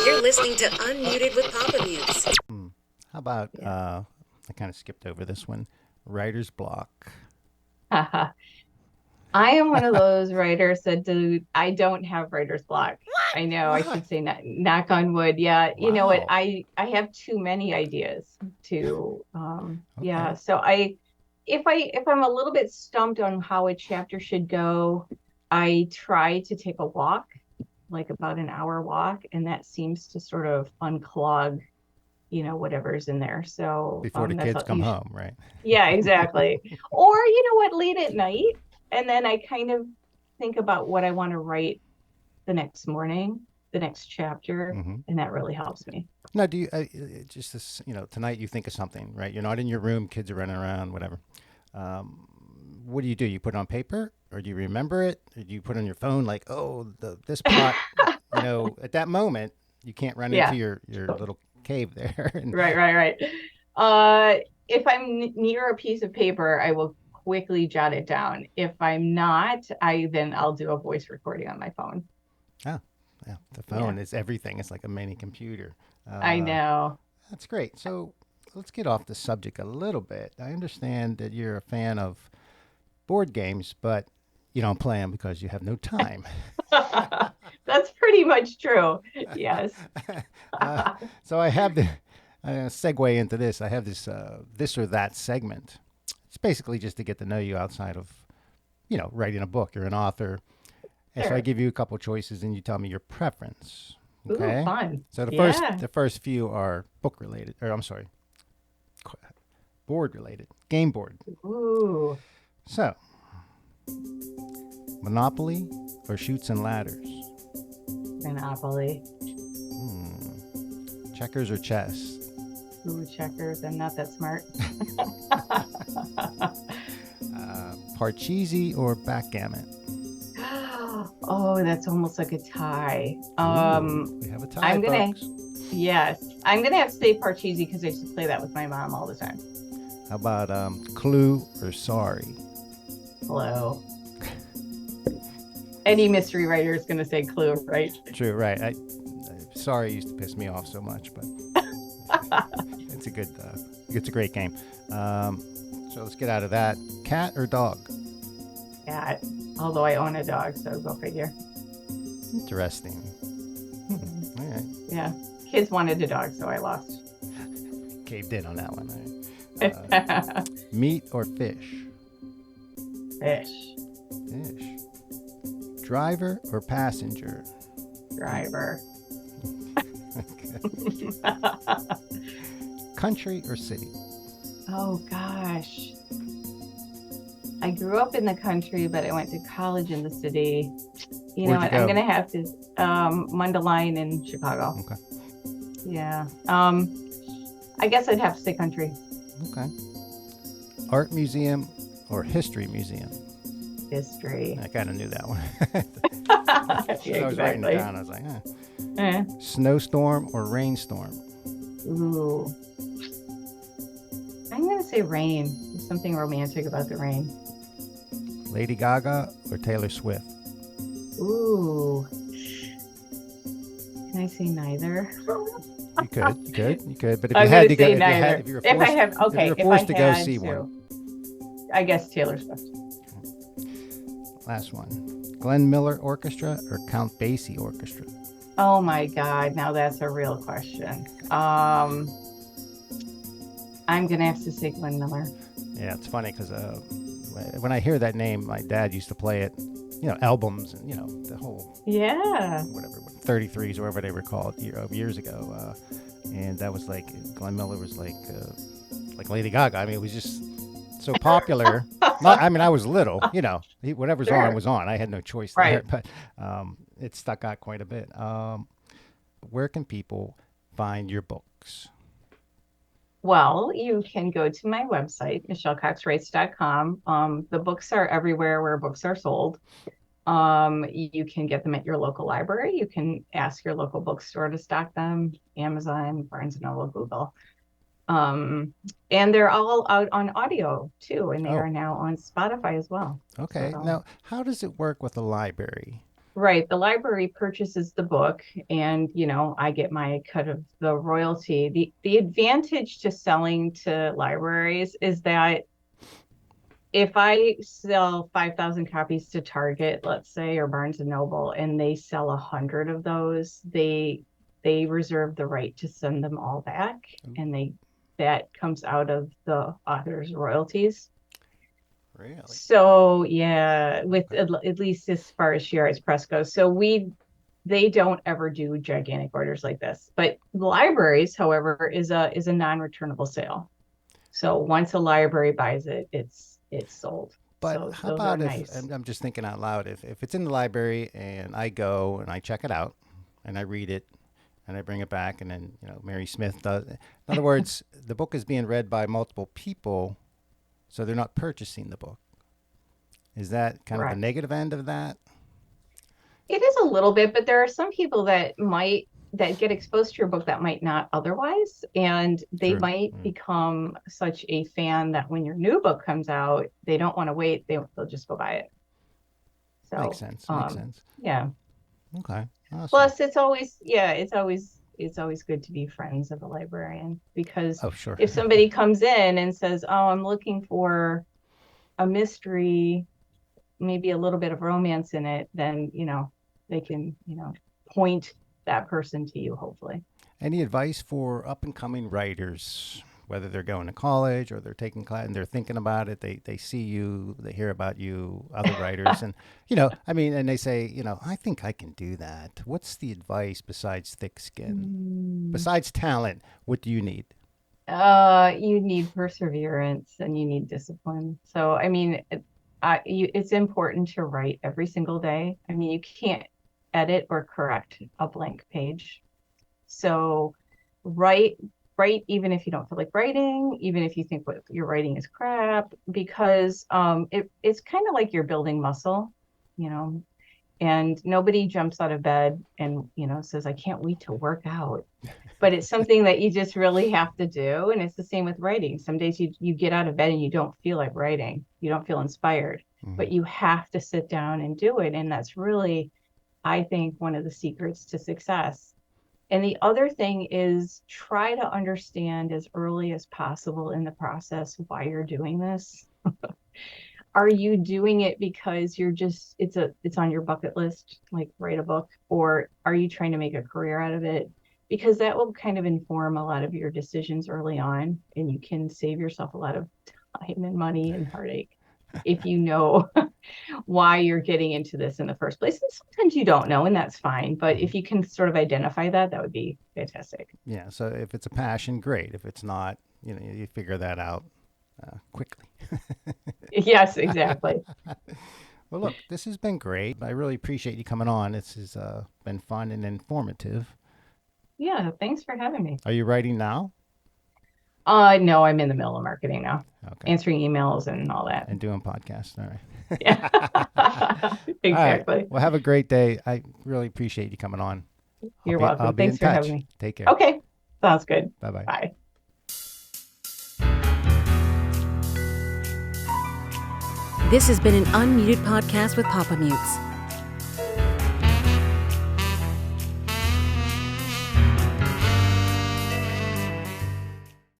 You're listening to Unmuted with Papamutes. How about, I kind of skipped over this one, writer's block. I am one of those writers that I don't have writer's block. I know I should say knock on wood. Yeah. You know what? Wow. I have too many ideas to, yeah. Okay. So if I'm a little bit stumped on how a chapter should go, I try to take a walk, like about an hour walk, and that seems to sort of unclog, whatever's in there. So Before the that's kids come home, right? Yeah, exactly. Or you know what, late at night, and then I kind of think about what I want to write the next morning, the next chapter, and that really helps me. Now, do you just this? Tonight you think of something, right? You're not in your room, kids are running around, whatever. What do? You put it on paper, or do you remember it? Or do you put it on your phone, like, oh, this plot? At that moment, you can't run into your little cave there. Right. If I'm near a piece of paper, I will quickly jot it down. If I'm not, I'll do a voice recording on my phone. Oh, yeah. The phone is everything. It's like a mini computer. I know. That's great. So let's get off the subject a little bit. I understand that you're a fan of board games, but you don't play them because you have no time. That's pretty much true. Yes. So I have the segue into this. I have this this or that segment. It's basically just to get to know you outside of, writing a book. You're an author. And Sure. so I give you a couple choices and you tell me your preference. Okay. Ooh, fun. So the first few are book related, or I'm sorry, board related, game board. Ooh. So, Monopoly or Chutes and Ladders? Monopoly. Checkers or chess? Ooh, checkers. I'm not that smart. Parcheesi or backgammon? Oh, that's almost like a tie. We have a tie, folks. Yes, I'm gonna have to say Parcheesi because I used to play that with my mom all the time. How about Clue or Sorry? Hello. Any mystery writer is gonna say Clue, right? True, right. Sorry used to piss me off so much, but it's a great game. So let's get out of that. Cat or dog? Cat. Although I own a dog, so go figure. Interesting. All right. Yeah. Kids wanted a dog, so I lost. Caved in on that one. All right. Meat or fish? Fish. Fish. Driver or passenger? Driver. Country or city? Oh, gosh. I grew up in the country, but I went to college in the city. You know what? I'm going to have to Mundelein in Chicago. Okay. Yeah. I guess I'd have to say country. Okay. Art museum or history museum? History. I kind of knew that one. Yeah, I was writing it down. I was like, Snowstorm or rainstorm? Ooh. I'm going to say rain. There's something romantic about the rain. Lady Gaga or Taylor Swift? Ooh. Can I say neither? You could. But if I'm you had gonna to go, say neither. if you were forced to go see one. I guess Taylor Swift. Last one. Glenn Miller Orchestra or Count Basie Orchestra? Oh my God. Now that's a real question. I'm going to have to say Glenn Miller. Yeah, it's funny because when I hear that name, my dad used to play it, albums and, the whole, whatever, 33s or whatever they were called years ago. And that was like, Glenn Miller was like Lady Gaga. I mean, it was just so popular. I was little, whatever's Sure. on was on. I had no choice there, but it stuck out quite a bit. Where can people find your books? Well, you can go to my website, michellecoxwrites.com. The books are everywhere where books are sold. You can get them at your local library. You can ask your local bookstore to stock them, Amazon, Barnes & Noble, Google. And they're all out on audio too, and they are now on Spotify as well. Okay. So, now, how does it work with a library? Right. The library purchases the book and, I get my cut of the royalty. The advantage to selling to libraries is that if I sell 5,000 copies to Target, let's say, or Barnes and Noble, and they sell 100 of those, they reserve the right to send them all back, and that comes out of the author's royalties. Really? So yeah, with at least as far as Shiraz Press goes. So they don't ever do gigantic orders like this. But libraries, however, is a non-returnable sale. So once a library buys it, it's sold. But so how those about are if, nice. I'm just thinking out loud, if it's in the library and I go and I check it out and I read it and I bring it back and then, Mary Smith does. In other words, the book is being read by multiple people, so they're not purchasing the book. Is that kind of the negative end of that? It is a little bit, but there are some people that get exposed to your book that might not otherwise, and they might become such a fan that when your new book comes out, they don't want to wait. They'll just go buy it. So makes sense. Yeah. Okay. Awesome. Plus, it's always good to be friends of a librarian, because if somebody comes in and says, "Oh, I'm looking for a mystery, maybe a little bit of romance in it," then they can point that person to you, hopefully. Any advice for up and coming writers, whether they're going to college or they're taking class and they're thinking about it? They see you, they hear about you, other writers, and and they say, I think I can do that. What's the advice besides thick skin? Besides talent, what do you need? You need perseverance and you need discipline. So it's important to write every single day. You can't edit or correct a blank page. So write even if you don't feel like writing, even if you think what you're writing is crap, because it's kind of like you're building muscle, and nobody jumps out of bed and says, "I can't wait to work out." But it's something that you just really have to do. And it's the same with writing. Some days you get out of bed and you don't feel like writing. You don't feel inspired, but you have to sit down and do it. And that's really, I think, one of the secrets to success. And the other thing is, try to understand as early as possible in the process why you're doing this. Are you doing it because it's on your bucket list, like write a book, or are you trying to make a career out of it? Because that will kind of inform a lot of your decisions early on, and you can save yourself a lot of time and money and heartache if you know why you're getting into this in the first place. And sometimes you don't know, and that's fine. But if you can sort of identify that would be fantastic. Yeah. So if it's a passion, great. If it's not, you figure that out quickly. Yes, exactly. Well, look, this has been great. I really appreciate you coming on. This has been fun and informative. Yeah, thanks for having me. Are you writing now? No, I'm in the middle of marketing now. Okay. Answering emails and all that. And doing podcasts. All right. Yeah. Exactly. All right. Well, have a great day. I really appreciate you coming on. You're welcome. Thanks for having me. Take care. Okay. Sounds good. Bye-bye. Bye. This has been an Unmuted podcast with Papamutes.